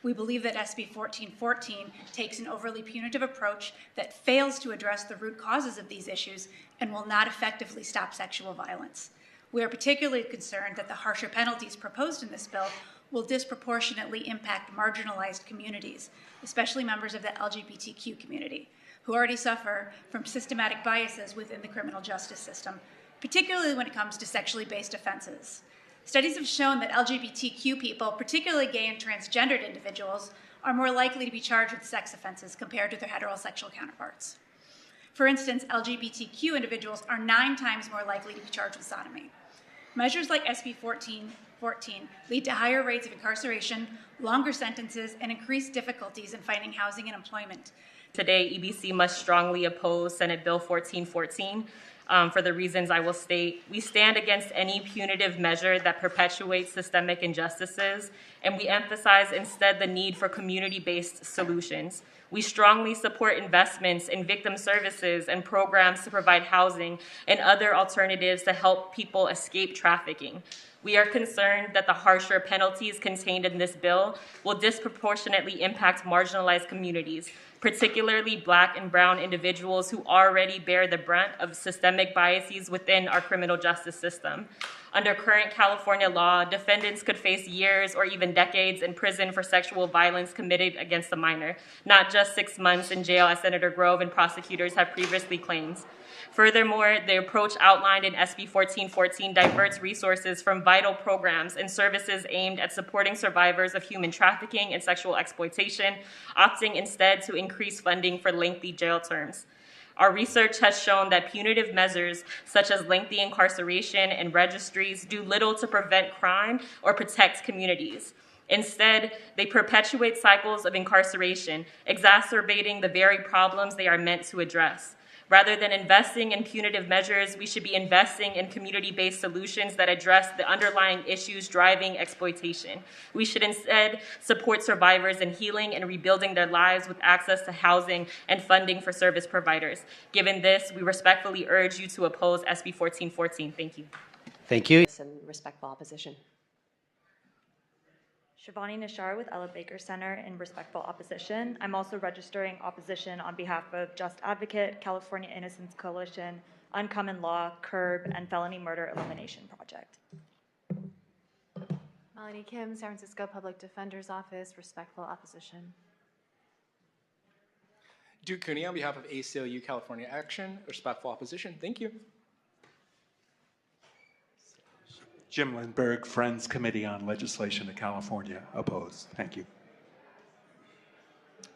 We believe that SB 1414 takes an overly punitive approach that fails to address the root causes of these issues and will not effectively stop sexual violence. We are particularly concerned that the harsher penalties proposed in this bill will disproportionately impact marginalized communities, especially members of the LGBTQ community, who already suffer from systematic biases within the criminal justice system, particularly when it comes to sexually based offenses. Studies have shown that LGBTQ people, particularly gay and transgendered individuals, are more likely to be charged with sex offenses compared to their heterosexual counterparts. For instance, LGBTQ individuals are 9 times more likely to be charged with sodomy. Measures like SB 1414 lead to higher rates of incarceration, longer sentences, and increased difficulties in finding housing and employment. Today, EBC must strongly oppose Senate Bill 1414. For the reasons I will state, we stand against any punitive measure that perpetuates systemic injustices, and we emphasize instead the need for community-based solutions. We strongly support investments in victim services and programs to provide housing and other alternatives to help people escape trafficking. We are concerned that the harsher penalties contained in this bill will disproportionately impact marginalized communities, particularly Black and brown individuals who already bear the brunt of systemic biases within our criminal justice system. Under current California law, defendants could face years or even decades in prison for sexual violence committed against a minor, not just 6 months in jail as Senator Grove and prosecutors have previously claimed. Furthermore, the approach outlined in SB 1414 diverts resources from vital programs and services aimed at supporting survivors of human trafficking and sexual exploitation, opting instead to increase funding for lengthy jail terms. Our research has shown that punitive measures such as lengthy incarceration and registries do little to prevent crime or protect communities. Instead, they perpetuate cycles of incarceration, exacerbating the very problems they are meant to address. Rather than investing in punitive measures, we should be investing in community-based solutions that address the underlying issues driving exploitation. We should instead support survivors in healing and rebuilding their lives with access to housing and funding for service providers. Given this, we respectfully urge you to oppose SB 1414. Thank you. Thank you. And respectful opposition. Shivani Nishar with Ella Baker Center in respectful opposition. I'm also registering opposition on behalf of Just Advocate, California Innocence Coalition, Uncommon Law, CURB, and Felony Murder Elimination Project. Melanie Kim, San Francisco Public Defender's Office, respectful opposition. Duke Cooney on behalf of ACLU California Action, respectful opposition. Thank you. Jim Lindbergh, Friends Committee on Legislation of California, opposed. Thank you.